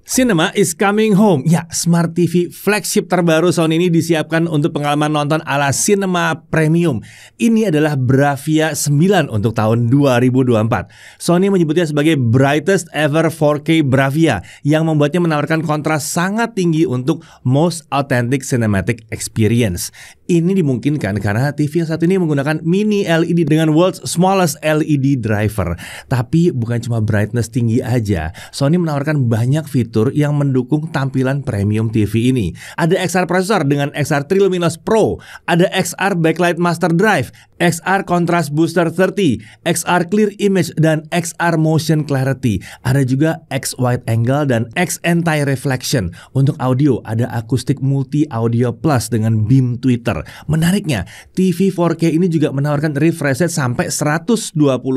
Cinema is coming home. Ya, Smart TV flagship terbaru Sony ini disiapkan untuk pengalaman nonton ala Cinema Premium. Ini adalah Bravia 9 untuk tahun 2024. Sony menyebutnya sebagai brightest ever 4K Bravia yang membuatnya menawarkan kontras sangat tinggi untuk most authentic cinematic experience. Ini dimungkinkan karena TV yang satu ini menggunakan mini LED dengan world's smallest LED driver. Tapi bukan cuma brightness tinggi aja, Sony menawarkan banyak fitur yang mendukung tampilan premium TV ini. Ada XR processor dengan XR Triluminos Pro, ada XR Backlight Master Drive, XR Contrast Booster 30, XR Clear Image, dan XR Motion Clarity. Ada juga X Wide Angle dan X Anti-Reflection. Untuk audio, ada Acoustic Multi Audio Plus dengan beam tweeter. Menariknya, TV 4K ini juga menawarkan refresh rate sampai 120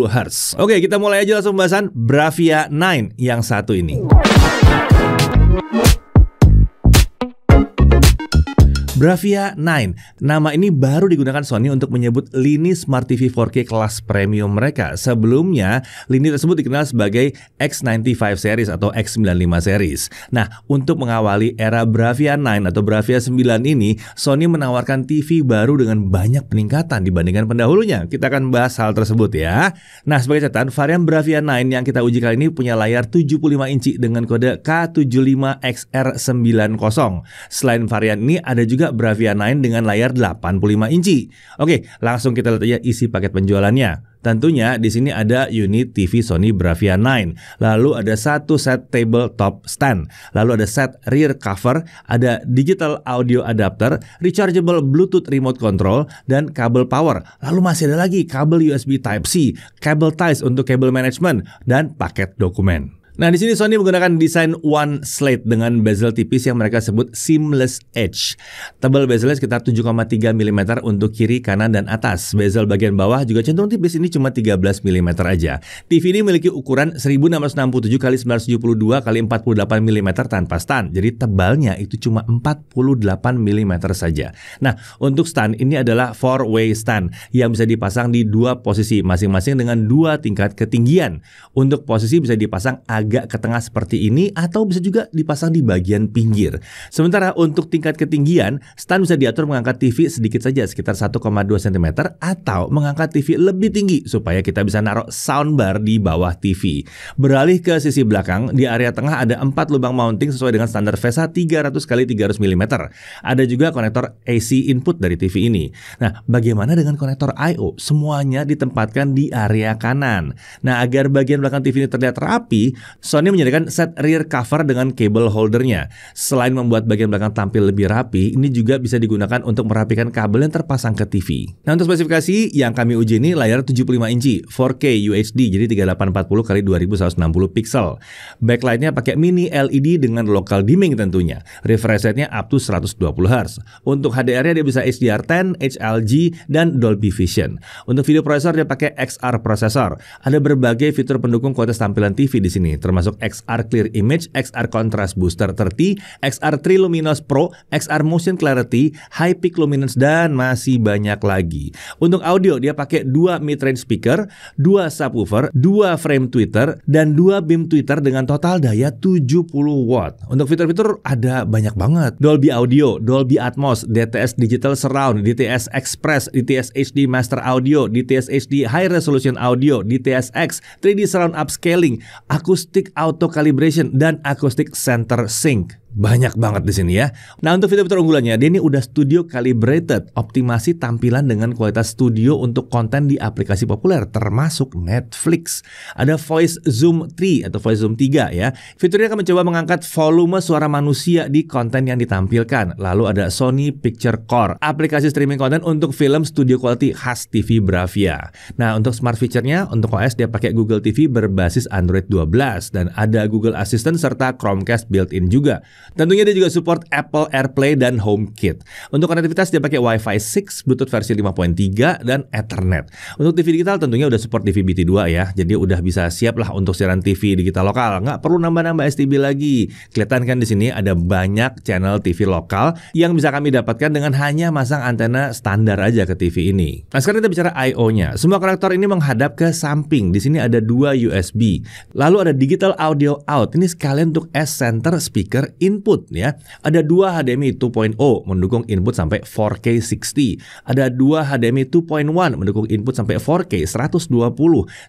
Hz. Oke, kita mulai aja langsung pembahasan Bravia 9 yang satu ini. Bravia 9, nama ini baru digunakan Sony untuk menyebut lini Smart TV 4K kelas premium mereka. Sebelumnya, lini tersebut dikenal sebagai X95 series atau X95 series. Nah, untuk mengawali era Bravia 9 atau Bravia 9 ini, Sony menawarkan TV baru dengan banyak peningkatan dibandingkan pendahulunya. Kita akan bahas hal tersebut ya. Nah, sebagai catatan, varian Bravia 9 yang kita uji kali ini punya layar 75 inci dengan kode K75XR90. Selain varian ini, ada juga Bravia 9 dengan layar 85 inci. Oke, langsung kita lihat aja isi paket penjualannya. Tentunya di sini ada unit TV Sony Bravia 9, lalu ada satu set tabletop stand, lalu ada set rear cover, ada digital audio adapter, rechargeable Bluetooth remote control, dan kabel power. Lalu masih ada lagi kabel USB Type-C, kabel ties untuk kabel management, dan paket dokumen. Nah, di sini Sony menggunakan desain one slate dengan bezel tipis yang mereka sebut seamless edge. Tebal bezelnya sekitar 7,3 mm untuk kiri, kanan, dan atas. Bezel bagian bawah juga cenderung tipis, ini cuma 13 mm aja. TV ini memiliki ukuran 1667 x 972 x 48 mm tanpa stand. Jadi tebalnya itu cuma 48 mm saja. Nah, untuk stand ini adalah 4-way stand yang bisa dipasang di dua posisi masing-masing dengan dua tingkat ketinggian. Untuk posisi bisa dipasang agak ke tengah seperti ini atau bisa juga dipasang di bagian pinggir. Sementara untuk tingkat ketinggian, stand bisa diatur mengangkat TV sedikit saja sekitar 1,2 cm atau mengangkat TV lebih tinggi supaya kita bisa naruh soundbar di bawah TV. Beralih ke sisi belakang, di area tengah ada 4 lubang mounting sesuai dengan standar VESA 300 x 300 mm. Ada juga konektor AC input dari TV ini. Nah, bagaimana dengan konektor I/O? Semuanya ditempatkan di area kanan. Nah, agar bagian belakang TV ini terlihat rapi, Sony menyediakan set rear cover dengan cable holdernya. Selain membuat bagian belakang tampil lebih rapi, ini juga bisa digunakan untuk merapikan kabel yang terpasang ke TV. Nah, untuk spesifikasi yang kami uji ini layar 75 inci, 4K UHD, jadi 3840 x 2160 pixel. Backlightnya pakai mini LED dengan local dimming tentunya. Refresh rate-nya up to 120 Hz. Untuk HDR-nya dia bisa HDR10, HLG, dan Dolby Vision. Untuk video processor dia pakai XR processor. Ada berbagai fitur pendukung kualitas tampilan TV di sini, termasuk XR Clear Image, XR Contrast Booster 30, XR Triluminos Pro, XR Motion Clarity, High Peak Luminance, dan masih banyak lagi. Untuk audio dia pakai 2 mid-range speaker, 2 subwoofer, 2 frame tweeter, dan 2 beam tweeter dengan total daya 70 watt. Untuk fitur-fitur ada banyak banget. Dolby Audio, Dolby Atmos, DTS Digital Surround, DTS Express, DTS HD Master Audio, DTS HD High Resolution Audio, DTS X, 3D Surround Upscaling, Acoustic Auto Calibration, dan Acoustic Center Sync. Banyak banget di sini ya. Nah, untuk fitur-fitur unggulannya, dia ini udah studio calibrated, optimasi tampilan dengan kualitas studio untuk konten di aplikasi populer termasuk Netflix. Ada Voice Zoom 3 atau Voice Zoom 3 ya. Fiturnya akan mencoba mengangkat volume suara manusia di konten yang ditampilkan. Lalu ada Sony Picture Core, aplikasi streaming konten untuk film studio quality khas TV Bravia. Nah, untuk smart feature-nya, untuk OS dia pakai Google TV berbasis Android 12 dan ada Google Assistant serta Chromecast built-in juga. Tentunya dia juga support Apple AirPlay dan HomeKit. Untuk konektivitas dia pakai Wi-Fi 6, Bluetooth versi 5.3 dan Ethernet. Untuk TV digital tentunya udah support DVB-T2 ya. Jadi udah bisa siap lah untuk siaran TV digital lokal. Nggak perlu nambah-nambah STB lagi. Kelihatan kan di sini ada banyak channel TV lokal yang bisa kami dapatkan dengan hanya masang antena standar aja ke TV ini. Nah, sekarang kita bicara I/O-nya. Semua konektor ini menghadap ke samping. Di sini ada 2 USB. Lalu ada digital audio out. Ini sekalian untuk S-center speaker input ya. Ada 2 HDMI 2.0 mendukung input sampai 4K 60. Ada 2 HDMI 2.1 mendukung input sampai 4K 120.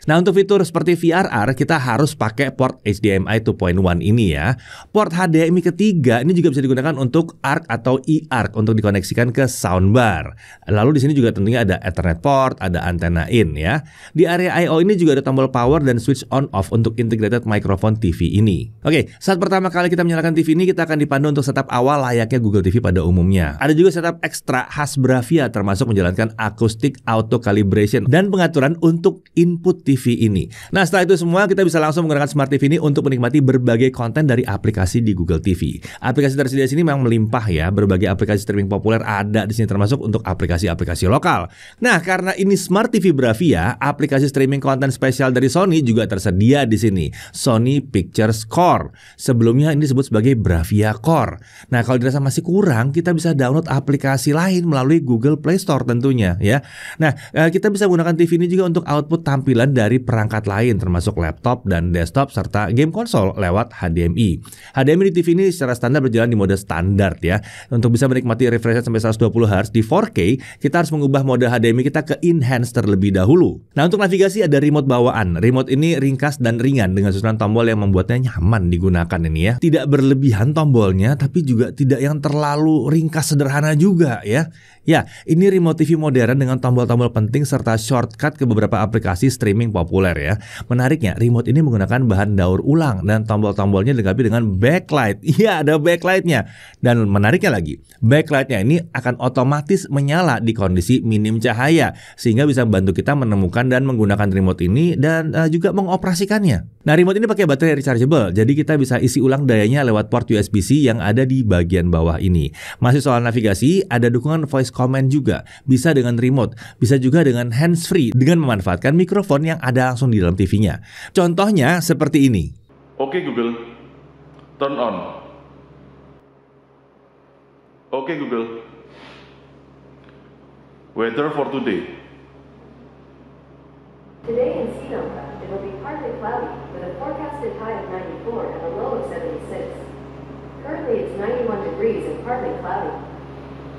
Nah, untuk fitur seperti VRR kita harus pakai port HDMI 2.1 ini ya. Port HDMI ketiga ini juga bisa digunakan untuk ARC atau eARC untuk dikoneksikan ke soundbar. Lalu di sini juga tentunya ada Ethernet port, ada antena in ya. Di area I/O ini juga ada tombol power dan switch on off untuk integrated microphone TV ini. Oke, saat pertama kali kita menyalakan TV ini kita akan dipandu untuk setup awal layaknya Google TV pada umumnya. Ada juga setup ekstra khas Bravia termasuk menjalankan acoustic auto calibration dan pengaturan untuk input TV ini. Nah, setelah itu semua kita bisa langsung menggunakan Smart TV ini untuk menikmati berbagai konten dari aplikasi di Google TV. Aplikasi tersedia di sini memang melimpah ya, berbagai aplikasi streaming populer ada di sini termasuk untuk aplikasi-aplikasi lokal. Nah, karena ini Smart TV Bravia, aplikasi streaming konten spesial dari Sony juga tersedia di sini. Sony Pictures Core. Sebelumnya ini disebut sebagai Bravia Core. Nah, kalau dirasa masih kurang, kita bisa download aplikasi lain melalui Google Play Store tentunya ya. Nah, kita bisa menggunakan TV ini juga untuk output tampilan dari perangkat lain termasuk laptop dan desktop serta game konsol lewat HDMI. HDMI di TV ini secara standar berjalan di mode standar ya. Untuk bisa menikmati refresh rate sampai 120 Hz di 4K, kita harus mengubah mode HDMI kita ke enhance terlebih dahulu. Nah, untuk navigasi ada remote bawaan. Remote ini ringkas dan ringan dengan susunan tombol yang membuatnya nyaman digunakan ini ya. Tidak berlebihan tombolnya tapi juga tidak yang terlalu ringkas sederhana juga ya. Ya, ini remote TV modern dengan tombol-tombol penting serta shortcut ke beberapa aplikasi streaming populer ya. Menariknya, remote ini menggunakan bahan daur ulang dan tombol-tombolnya dilengkapi dengan backlight. Iya, ada backlightnya. Dan menariknya lagi, backlightnya ini akan otomatis menyala di kondisi minim cahaya sehingga bisa membantu kita menemukan dan menggunakan remote ini dan juga mengoperasikannya. Nah, remote ini pakai baterai rechargeable, jadi kita bisa isi ulang dayanya lewat port USB-C yang ada di bagian bawah ini. Masih soal navigasi, ada dukungan voice command juga. Bisa dengan remote, bisa juga dengan hands-free dengan memanfaatkan mikrofon yang ada langsung di dalam TV-nya. Contohnya seperti ini. Oke Google, turn on. Oke Google, weather for today. Today in Sinoka, it will be partly cloudy with a forecasted high of 94 and a low of 76. Currently it's 91 degrees and partly cloudy.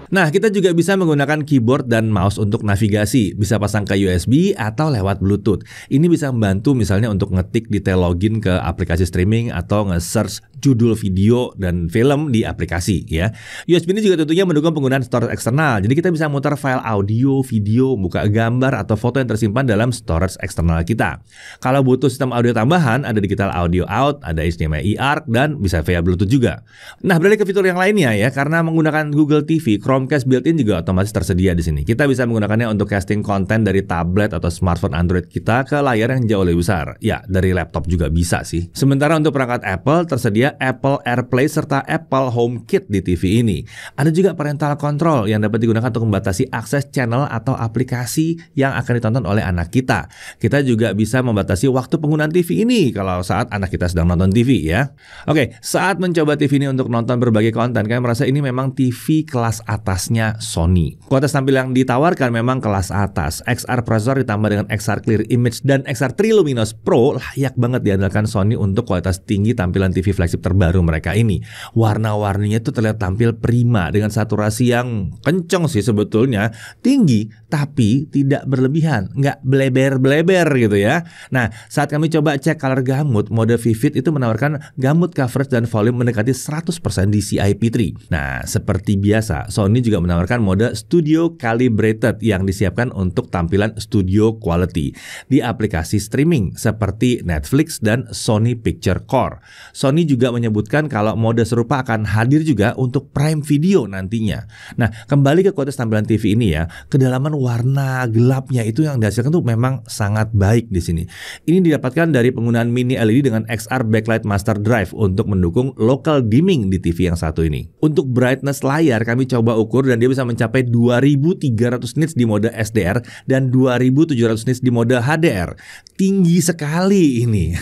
Nah, kita juga bisa menggunakan keyboard dan mouse untuk navigasi. Bisa pasang ke USB atau lewat Bluetooth. Ini bisa membantu misalnya untuk ngetik detail login ke aplikasi streaming atau nge-search judul video dan film di aplikasi ya. USB ini juga tentunya mendukung penggunaan storage eksternal. Jadi kita bisa mutar file audio, video, buka gambar atau foto yang tersimpan dalam storage eksternal kita. Kalau butuh sistem audio tambahan, ada digital audio out, ada HDMI eARC dan bisa via Bluetooth juga. Nah, beralih ke fitur yang lainnya ya, karena menggunakan Google TV, Chromecast built-in juga otomatis tersedia di sini. Kita bisa menggunakannya untuk casting konten dari tablet atau smartphone Android kita ke layar yang jauh lebih besar. Ya, dari laptop juga bisa sih. Sementara untuk perangkat Apple tersedia Apple AirPlay serta Apple HomeKit di TV ini. Ada juga parental control yang dapat digunakan untuk membatasi akses channel atau aplikasi yang akan ditonton oleh anak kita. Kita juga bisa membatasi waktu penggunaan TV ini kalau saat anak kita sedang nonton TV ya. Oke, saat mencoba TV ini untuk nonton berbagai konten, kalian merasa ini memang TV kelas atasnya Sony. Kualitas tampil yang ditawarkan memang kelas atas. XR processor ditambah dengan XR Clear Image dan XR Triluminos Pro layak banget diandalkan Sony untuk kualitas tinggi tampilan TV flagship terbaru mereka ini. Warna-warninya itu terlihat tampil prima dengan saturasi yang kenceng sih sebetulnya, tinggi tapi tidak berlebihan, nggak bleber-bleber gitu ya. Nah, saat kami coba cek color gamut, mode Vivid itu menawarkan gamut coverage dan volume mendekati 100% DCI-P3. Nah, seperti biasa, Sony Sony juga menawarkan mode Studio Calibrated yang disiapkan untuk tampilan studio quality di aplikasi streaming seperti Netflix dan Sony Picture Core. Sony juga menyebutkan kalau mode serupa akan hadir juga untuk Prime Video nantinya. Nah, kembali ke kualitas tampilan TV ini ya, kedalaman warna gelapnya itu yang dihasilkan tuh memang sangat baik di sini. Ini didapatkan dari penggunaan mini LED dengan XR Backlight Master Drive untuk mendukung local dimming di TV yang satu ini. Untuk brightness layar kami coba ukur dan dia bisa mencapai 2300 nits di mode SDR dan 2700 nits di mode HDR. Tinggi sekali ini.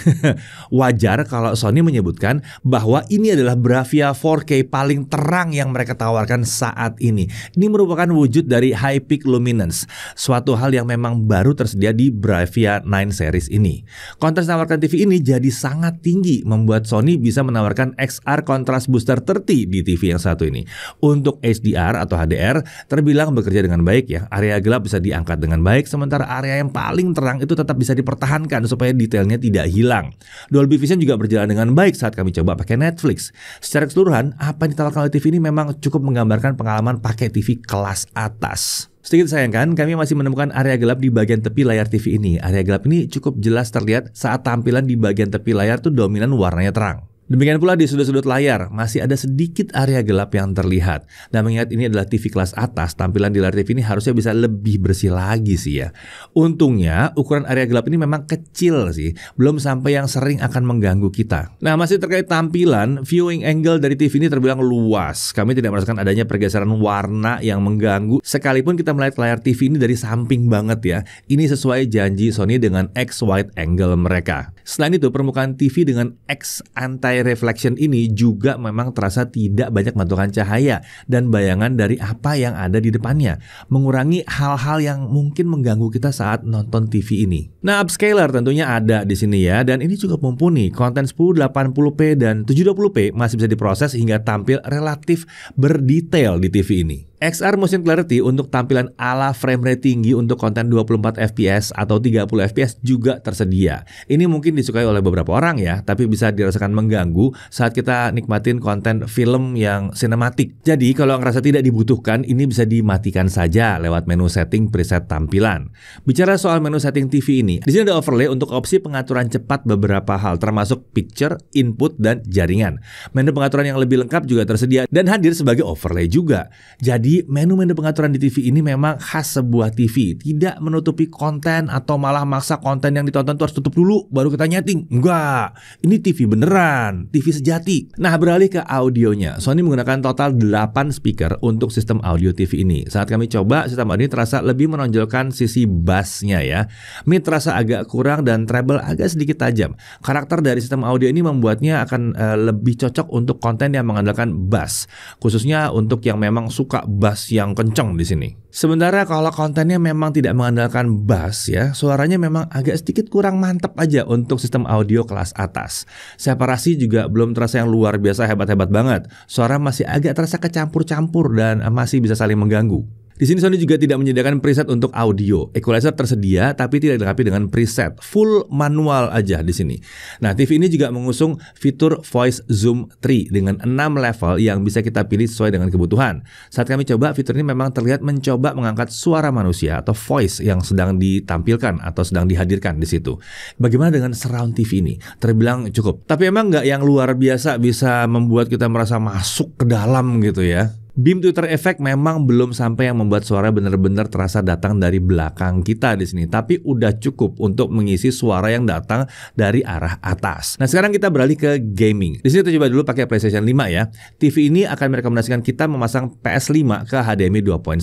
Wajar kalau Sony menyebutkan bahwa ini adalah Bravia 4K paling terang yang mereka tawarkan saat ini. Ini merupakan wujud dari high peak luminance, suatu hal yang memang baru tersedia di Bravia 9 series ini. Kontras menawarkan TV ini jadi sangat tinggi, membuat Sony bisa menawarkan XR Contrast Booster 30 di TV yang satu ini. Untuk HDR atau HDR terbilang bekerja dengan baik ya. Area gelap bisa diangkat dengan baik, sementara area yang paling terang itu tetap bisa dipertahankan supaya detailnya tidak hilang. Dolby Vision juga berjalan dengan baik saat kami coba pakai Netflix. Secara keseluruhan, apa yang ditawarkan oleh TV ini memang cukup menggambarkan pengalaman pakai TV kelas atas. Sedikit sayangkan, kami masih menemukan area gelap di bagian tepi layar TV ini. Area gelap ini cukup jelas terlihat saat tampilan di bagian tepi layar tuh dominan warnanya terang. Demikian pula di sudut-sudut layar, masih ada sedikit area gelap yang terlihat. Dan mengingat ini adalah TV kelas atas, tampilan di layar TV ini harusnya bisa lebih bersih lagi sih ya. Untungnya, ukuran area gelap ini memang kecil sih, belum sampai yang sering akan mengganggu kita. Nah, masih terkait tampilan, viewing angle dari TV ini terbilang luas. Kami tidak merasakan adanya pergeseran warna yang mengganggu, sekalipun kita melihat layar TV ini dari samping banget ya. Ini sesuai janji Sony dengan X wide angle mereka. Selain itu, permukaan TV dengan X anti-reflection ini juga memang terasa tidak banyak mantulkan cahaya dan bayangan dari apa yang ada di depannya, mengurangi hal-hal yang mungkin mengganggu kita saat nonton TV ini. Nah, upscaler tentunya ada di sini ya, dan ini cukup mumpuni. Konten 1080p dan 720p masih bisa diproses hingga tampil relatif berdetail di TV ini. XR Motion Clarity untuk tampilan ala frame rate tinggi untuk konten 24 fps atau 30 fps juga tersedia. Ini mungkin disukai oleh beberapa orang ya, tapi bisa dirasakan mengganggu saat kita nikmatin konten film yang sinematik. Jadi kalau ngerasa tidak dibutuhkan, ini bisa dimatikan saja lewat menu setting preset tampilan. Bicara soal menu setting TV ini, di sini ada overlay untuk opsi pengaturan cepat beberapa hal, termasuk picture, input, dan jaringan. Menu pengaturan yang lebih lengkap juga tersedia dan hadir sebagai overlay juga. Jadi menu-menu pengaturan di TV ini memang khas sebuah TV, tidak menutupi konten atau malah maksa konten yang ditonton tuh harus tutup dulu baru kita nyeting. Enggak, ini TV beneran, TV sejati. Nah, beralih ke audionya, Sony menggunakan total 8 speaker untuk sistem audio TV ini. Saat kami coba, sistem audio ini terasa lebih menonjolkan sisi bassnya ya. Mid terasa agak kurang dan treble agak sedikit tajam. Karakter dari sistem audio ini membuatnya akan lebih cocok untuk konten yang mengandalkan bass, khususnya untuk yang memang suka bass yang kencang di sini. Sementara kalau kontennya memang tidak mengandalkan bass ya, suaranya memang agak sedikit kurang mantap aja untuk sistem audio kelas atas. Separasi juga belum terasa yang luar biasa hebat-hebat banget. Suara masih agak terasa kecampur-campur dan masih bisa saling mengganggu. Di sini Sony juga tidak menyediakan preset untuk audio. Equalizer tersedia tapi tidak dilengkapi dengan preset. Full manual aja di sini. Nah, TV ini juga mengusung fitur Voice Zoom 3 dengan 6 level yang bisa kita pilih sesuai dengan kebutuhan. Saat kami coba, fitur ini memang terlihat mencoba mengangkat suara manusia atau voice yang sedang ditampilkan atau sedang dihadirkan di situ. Bagaimana dengan surround TV ini? Terbilang cukup. Tapi emang nggak yang luar biasa bisa membuat kita merasa masuk ke dalam gitu ya. Beam Twitter Effect memang belum sampai yang membuat suara benar-benar terasa datang dari belakang kita di sini, tapi udah cukup untuk mengisi suara yang datang dari arah atas. Nah, sekarang kita beralih ke gaming. Di sini kita coba dulu pakai PlayStation 5 ya. TV ini akan merekomendasikan kita memasang PS5 ke HDMI 2.1.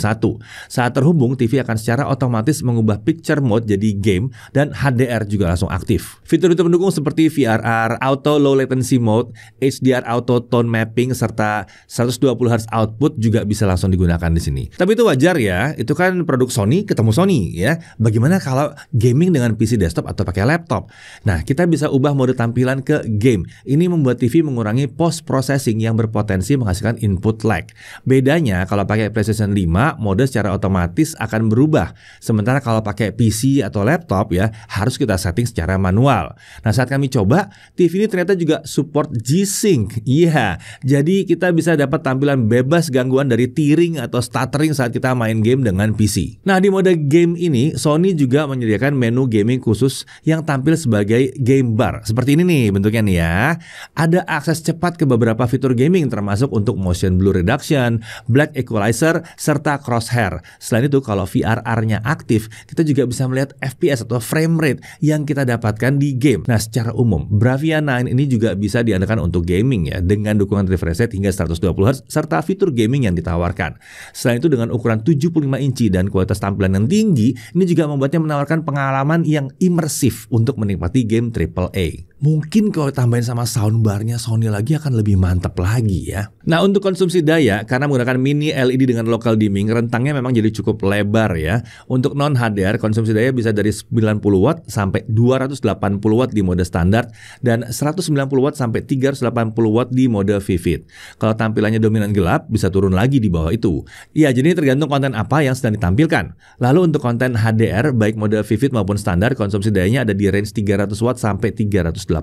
Saat terhubung, TV akan secara otomatis mengubah picture mode jadi game dan HDR juga langsung aktif. Fitur-fitur pendukung seperti VRR, Auto Low Latency Mode, HDR Auto Tone Mapping serta 120Hz output juga bisa langsung digunakan di sini. Tapi itu wajar ya, itu kan produk Sony ketemu Sony ya. Bagaimana kalau gaming dengan PC desktop atau pakai laptop? Nah, kita bisa ubah mode tampilan ke game. Ini membuat TV mengurangi post processing yang berpotensi menghasilkan input lag. Bedanya kalau pakai PlayStation 5, mode secara otomatis akan berubah. Sementara kalau pakai PC atau laptop ya, harus kita setting secara manual. Nah, saat kami coba, TV ini ternyata juga support G-Sync. Iya, jadi kita bisa dapat tampilan bebas gangguan dari tearing atau stuttering saat kita main game dengan PC. Nah, di mode game ini Sony juga menyediakan menu gaming khusus yang tampil sebagai game bar. Seperti ini nih bentuknya nih ya. Ada akses cepat ke beberapa fitur gaming termasuk untuk motion blur reduction, black equalizer, serta crosshair. Selain itu kalau VRR-nya aktif, kita juga bisa melihat FPS atau frame rate yang kita dapatkan di game. Nah, secara umum Bravia 9 ini juga bisa diandalkan untuk gaming ya, dengan dukungan refresh rate hingga 120Hz serta fitur gaming yang ditawarkan. Selain itu dengan ukuran 75 inci dan kualitas tampilan yang tinggi, ini juga membuatnya menawarkan pengalaman yang imersif untuk menikmati game AAA. Mungkin kalau tambahin sama soundbarnya Sony lagi akan lebih mantap lagi ya. Nah, untuk konsumsi daya, karena menggunakan mini LED dengan local dimming, rentangnya memang jadi cukup lebar ya. Untuk non HDR, konsumsi daya bisa dari 90 watt sampai 280 watt di mode standar dan 190 watt sampai 380 watt di mode vivid. Kalau tampilannya dominan gelap, bisa turun lagi di bawah itu. Ya, jadi tergantung konten apa yang sedang ditampilkan. Lalu untuk konten HDR, baik mode vivid maupun standar, konsumsi dayanya ada di range 300 watt sampai 380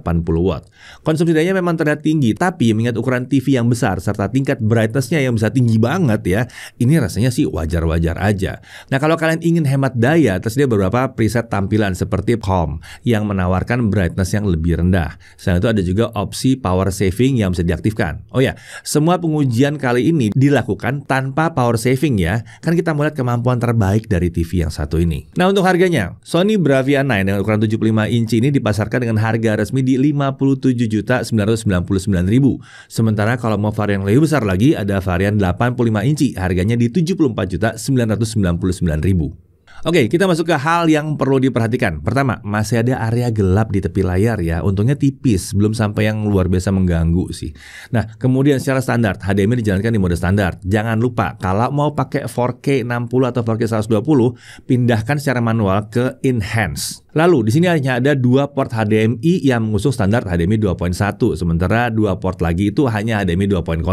watt. Konsumsi dayanya memang terlihat tinggi, tapi mengingat ukuran TV yang besar serta tingkat brightness-nya yang bisa tinggi banget ya, ini rasanya sih wajar-wajar aja. Nah, kalau kalian ingin hemat daya, tersedia beberapa preset tampilan seperti Calm yang menawarkan brightness yang lebih rendah. Selain itu ada juga opsi power saving yang bisa diaktifkan. Oh ya, semua pengujian kali ini dilakukan tanpa power saving ya, kan kita melihat kemampuan terbaik dari TV yang satu ini. Nah, untuk harganya, Sony Bravia 9 dengan ukuran 75 inci ini dipasarkan dengan harga resmi di 57.999.000. Sementara kalau mau varian lebih besar lagi, ada varian 85 inci, harganya di 74.999.000. Oke, kita masuk ke hal yang perlu diperhatikan. Pertama, masih ada area gelap di tepi layar ya. Untungnya tipis, belum sampai yang luar biasa mengganggu sih. Nah, kemudian secara standar, HDMI dijalankan di mode standar. Jangan lupa, kalau mau pakai 4K 60 atau 4K 120, pindahkan secara manual ke Enhance. Lalu, di sini hanya ada 2 port HDMI yang mengusung standar HDMI 2.1, sementara 2 port lagi itu hanya HDMI 2.0.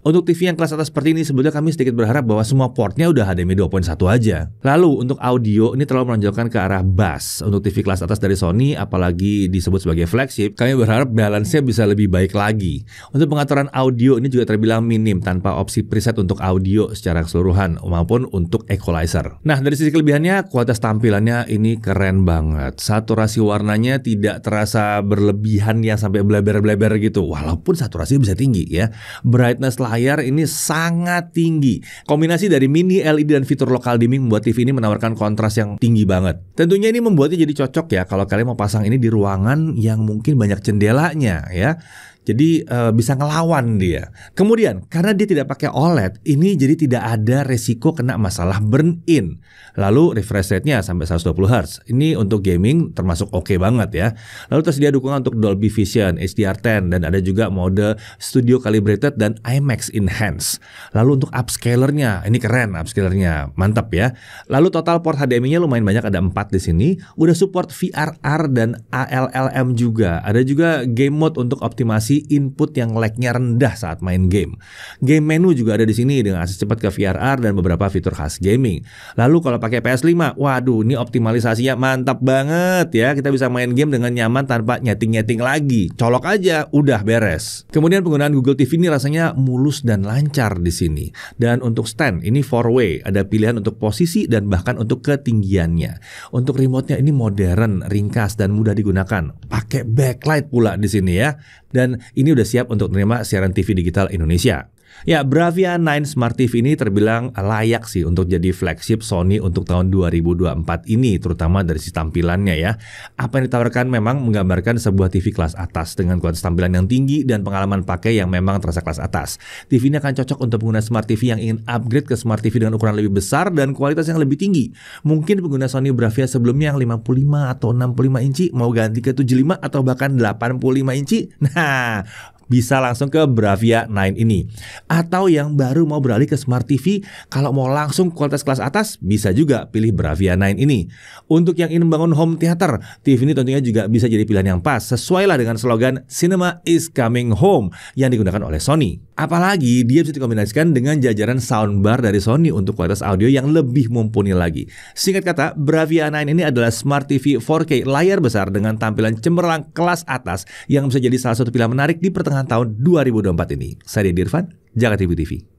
Untuk TV yang kelas atas seperti ini, sebetulnya kami sedikit berharap bahwa semua portnya udah HDMI 2.1 aja. Lalu, untuk audio ini terlalu menonjolkan ke arah bass. Untuk TV kelas atas dari Sony, apalagi disebut sebagai flagship, kami berharap balance-nya bisa lebih baik lagi. Untuk pengaturan audio ini juga terbilang minim tanpa opsi preset untuk audio secara keseluruhan maupun untuk equalizer. Nah, dari sisi kelebihannya, kualitas tampilannya ini keren banget. Saturasi warnanya tidak terasa berlebihan yang sampai bleber-bleber gitu, walaupun saturasi bisa tinggi ya. Brightness layar ini sangat tinggi. Kombinasi dari mini LED dan fitur local dimming membuat TV ini menawarkan kontras yang tinggi banget. Tentunya ini membuatnya jadi cocok ya kalau kalian mau pasang ini di ruangan yang mungkin banyak jendelanya ya. Jadi bisa ngelawan dia. Kemudian karena dia tidak pakai OLED, ini jadi tidak ada resiko kena masalah burn in. Lalu refresh rate-nya sampai 120Hz. Ini untuk gaming termasuk oke banget ya. Lalu tersedia dukungan untuk Dolby Vision, HDR10 dan ada juga mode Studio Calibrated dan IMAX Enhance. Lalu untuk upscalernya, ini keren upscalernya, mantap ya. Lalu total port HDMI-nya lumayan banyak, ada 4 di sini. Udah support VRR dan ALLM juga. Ada juga game mode untuk optimasi input yang lag-nya rendah saat main game. Game menu juga ada di sini dengan akses cepat ke VRR dan beberapa fitur khas gaming. Lalu kalau pakai PS5, waduh, ini optimalisasinya mantap banget ya. Kita bisa main game dengan nyaman tanpa nyeting-nyeting lagi. Colok aja, udah beres. Kemudian penggunaan Google TV ini rasanya mulus dan lancar di sini. Dan untuk stand, ini 4-way, ada pilihan untuk posisi dan bahkan untuk ketinggiannya. Untuk remote-nya ini modern, ringkas dan mudah digunakan. Pakai backlight pula di sini ya. Dan ini udah siap untuk menerima siaran TV digital Indonesia. Ya, Bravia 9 Smart TV ini terbilang layak sih untuk jadi flagship Sony untuk tahun 2024 ini, terutama dari sisi tampilannya ya. Apa yang ditawarkan memang menggambarkan sebuah TV kelas atas dengan kualitas tampilan yang tinggi dan pengalaman pakai yang memang terasa kelas atas. TV ini akan cocok untuk pengguna Smart TV yang ingin upgrade ke Smart TV dengan ukuran lebih besar dan kualitas yang lebih tinggi. Mungkin pengguna Sony Bravia sebelumnya yang 55 atau 65 inci mau ganti ke 75 atau bahkan 85 inci. Nah, bisa langsung ke Bravia 9 ini. Atau yang baru mau beralih ke Smart TV, kalau mau langsung kualitas kelas atas, bisa juga pilih Bravia 9 ini. Untuk yang ingin membangun home theater, TV ini tentunya juga bisa jadi pilihan yang pas, sesuai lah dengan slogan Cinema is Coming Home yang digunakan oleh Sony. Apalagi dia bisa dikombinasikan dengan jajaran soundbar dari Sony untuk kualitas audio yang lebih mumpuni lagi. Singkat kata, Bravia 9 ini adalah Smart TV 4K layar besar dengan tampilan cemerlang kelas atas yang bisa jadi salah satu pilihan menarik di pertengahan tahun 2024 ini. Saya Deddy Irfan, Jakarta TV TV.